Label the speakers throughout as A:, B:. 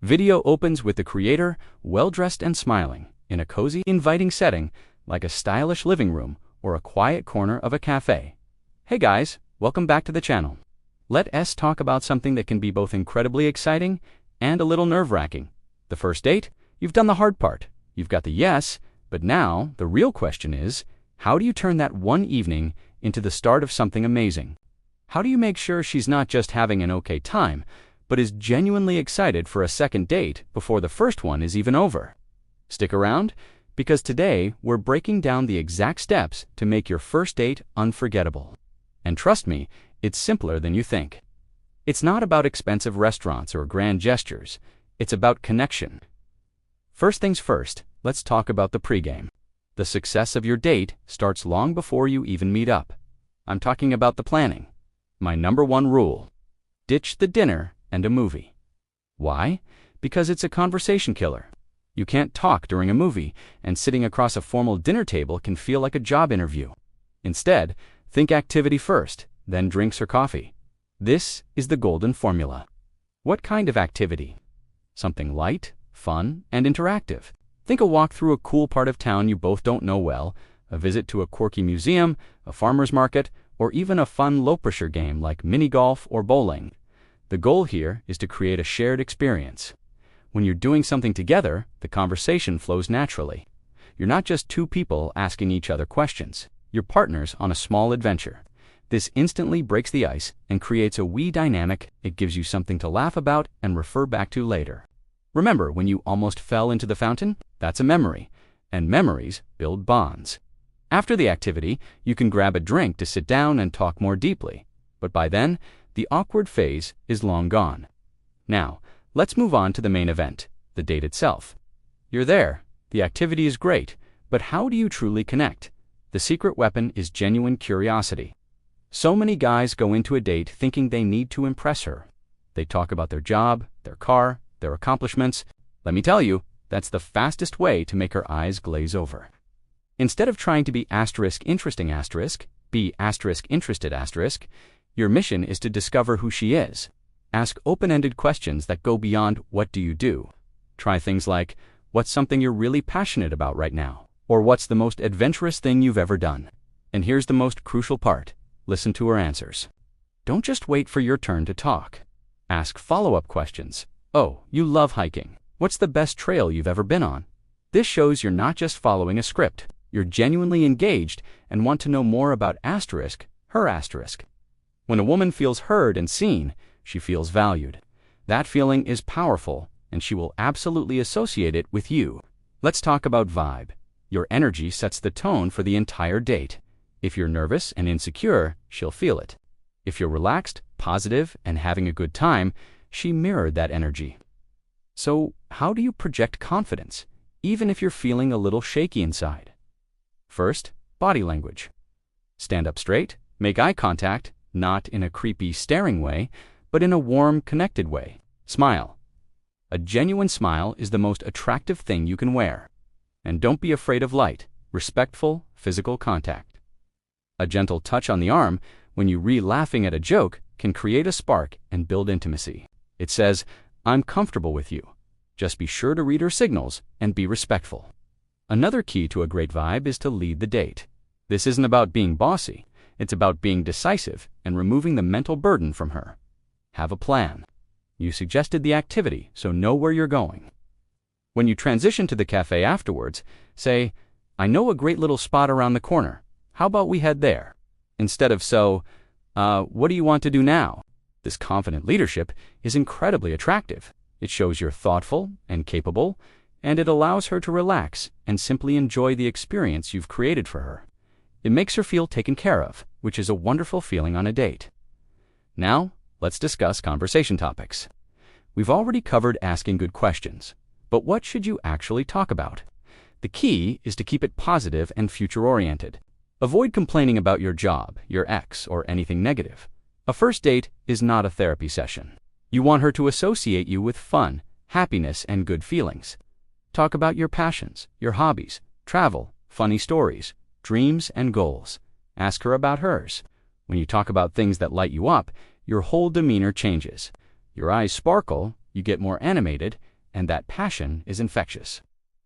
A: Video opens with the creator well-dressed and smiling in a cozy, inviting setting like a stylish living room or a quiet corner of a cafe. Hey guys, welcome back to the channel. Let's talk about something that can be both incredibly exciting and a little nerve-wracking. The first date? You've done the hard part. You've got the yes, but now the real question is, how do you turn that one evening into the start of something amazing? How do you make sure she's not just having an okay time, but is genuinely excited for a second date before the first one is even over? Stick around, because today we're breaking down the exact steps to make your first date unforgettable. And trust me, it's simpler than you think. It's not about expensive restaurants or grand gestures. It's about connection. First things first, let's talk about the pregame. The success of your date starts long before you even meet up. I'm talking about the planning. My number one rule: ditch the dinner and a movie. Why? Because it's a conversation killer. You can't talk during a movie, and sitting across a formal dinner table can feel like a job interview. Instead, think activity first, then drinks or coffee. This is the golden formula. What kind of activity? Something light, fun, and interactive. Think a walk through a cool part of town you both don't know well, a visit to a quirky museum, a farmer's market, or even a fun low-pressure game like mini golf or bowling. The goal here is to create a shared experience. When you're doing something together, the conversation flows naturally. You're not just two people asking each other questions. You're partners on a small adventure. This instantly breaks the ice and creates a we dynamic. It gives you something to laugh about and refer back to later. Remember when you almost fell into the fountain? That's a memory, and memories build bonds. After the activity, you can grab a drink to sit down and talk more deeply. But by then, the awkward phase is long gone. Now, let's move on to the main event, the date itself. You're there, the activity is great, but how do you truly connect? The secret weapon is genuine curiosity. So many guys go into a date thinking they need to impress her. They talk about their job, their car, their accomplishments. Let me tell you, that's the fastest way to make her eyes glaze over. Instead of trying to be interesting be interested. Your mission is to discover who she is. Ask open-ended questions that go beyond what do you do. Try things like, what's something you're really passionate about right now? Or what's the most adventurous thing you've ever done? And here's the most crucial part. Listen to her answers. Don't just wait for your turn to talk. Ask follow-up questions. Oh, you love hiking. What's the best trail you've ever been on? This shows you're not just following a script. You're genuinely engaged and want to know more about her. When a woman feels heard and seen, she feels valued. That feeling is powerful, and she will absolutely associate it with you. Let's talk about vibe. Your energy sets the tone for the entire date. If you're nervous and insecure, she'll feel it. If you're relaxed, positive, and having a good time, she mirrored that energy. So, how do you project confidence, even if you're feeling a little shaky inside? First, body language. Stand up straight, make eye contact, not in a creepy, staring way, but in a warm, connected way. Smile. A genuine smile is the most attractive thing you can wear. And don't be afraid of light, respectful, physical contact. A gentle touch on the arm when you laughing at a joke can create a spark and build intimacy. It says, I'm comfortable with you. Just be sure to read her signals and be respectful. Another key to a great vibe is to lead the date. This isn't about being bossy. It's about being decisive and removing the mental burden from her. Have a plan. You suggested the activity, so know where you're going. When you transition to the cafe afterwards, say, I know a great little spot around the corner. How about we head there? Instead of what do you want to do now? This confident leadership is incredibly attractive. It shows you're thoughtful and capable, and it allows her to relax and simply enjoy the experience you've created for her. It makes her feel taken care of, which is a wonderful feeling on a date. Now, let's discuss conversation topics. We've already covered asking good questions, but what should you actually talk about? The key is to keep it positive and future-oriented. Avoid complaining about your job, your ex, or anything negative. A first date is not a therapy session. You want her to associate you with fun, happiness, and good feelings. Talk about your passions, your hobbies, travel, funny stories, dreams, and goals. Ask her about hers. When you talk about things that light you up, your whole demeanor changes. Your eyes sparkle, you get more animated, and that passion is infectious.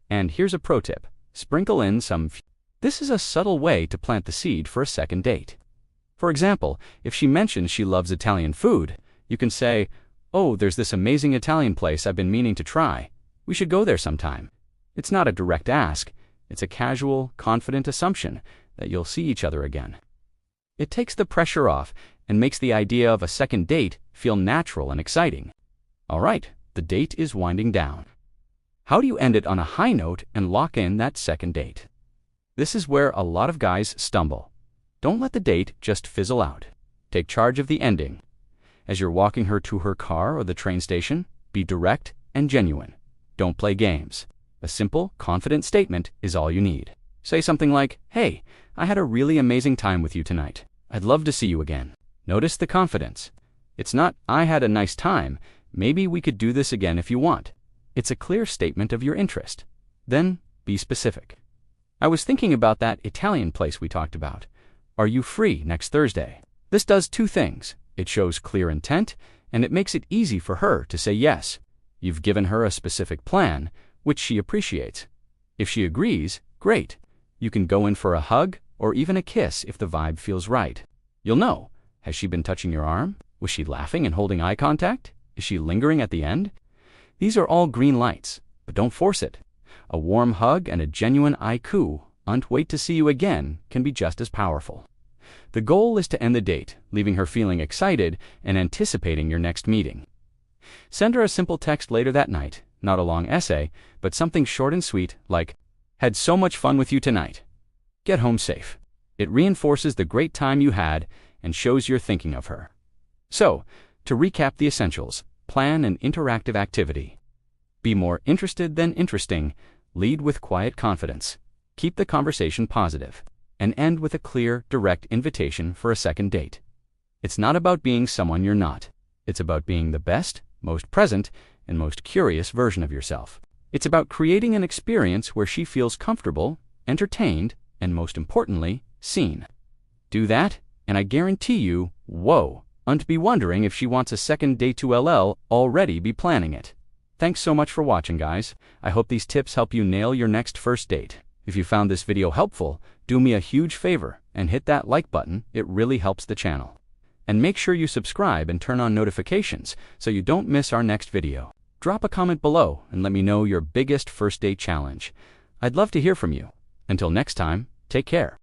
A: And here's a pro tip. Sprinkle in some. This is a subtle way to plant the seed for a second date. For example, if she mentions she loves Italian food, you can say, "Oh, there's this amazing Italian place I've been meaning to try. We should go there sometime." It's not a direct ask. It's a casual, confident assumption that you'll see each other again. It takes the pressure off and makes the idea of a second date feel natural and exciting. All right, the date is winding down. How do you end it on a high note and lock in that second date? This is where a lot of guys stumble. Don't let the date just fizzle out. Take charge of the ending. As you're walking her to her car or the train station, be direct and genuine. Don't play games. A simple, confident statement is all you need. Say something like, "Hey, I had a really amazing time with you tonight. I'd love to see you again." Notice the confidence. It's not, "I had a nice time. Maybe we could do this again if you want." It's a clear statement of your interest. Then, be specific. "I was thinking about that Italian place we talked about. Are you free next Thursday?" This does two things. It shows clear intent, and it makes it easy for her to say yes. You've given her a specific plan, which she appreciates. If she agrees, great. You can go in for a hug or even a kiss if the vibe feels right. You'll know. Has she been touching your arm? Was she laughing and holding eye contact? Is she lingering at the end? These are all green lights, but don't force it. A warm hug and a genuine "I coo, wait to see you again" can be just as powerful. The goal is to end the date, leaving her feeling excited and anticipating your next meeting. Send her a simple text later that night, not a long essay, but something short and sweet like, "Had so much fun with you tonight. Get home safe." It reinforces the great time you had and shows you're thinking of her. So, to recap the essentials, plan an interactive activity. Be more interested than interesting, lead with quiet confidence, keep the conversation positive, and end with a clear, direct invitation for a second date. It's not about being someone you're not. It's about being the best, most present, and most curious version of yourself. It's about creating an experience where she feels comfortable, entertained, and most importantly, seen. Do that, and I guarantee you, whoa, be wondering if she wants a second date to already be planning it. Thanks so much for watching, guys. I hope these tips help you nail your next first date. If you found this video helpful, do me a huge favor and hit that like button. It really helps the channel. And make sure you subscribe and turn on notifications so you don't miss our next video. Drop a comment below and let me know your biggest first date challenge. I'd love to hear from you. Until next time, take care.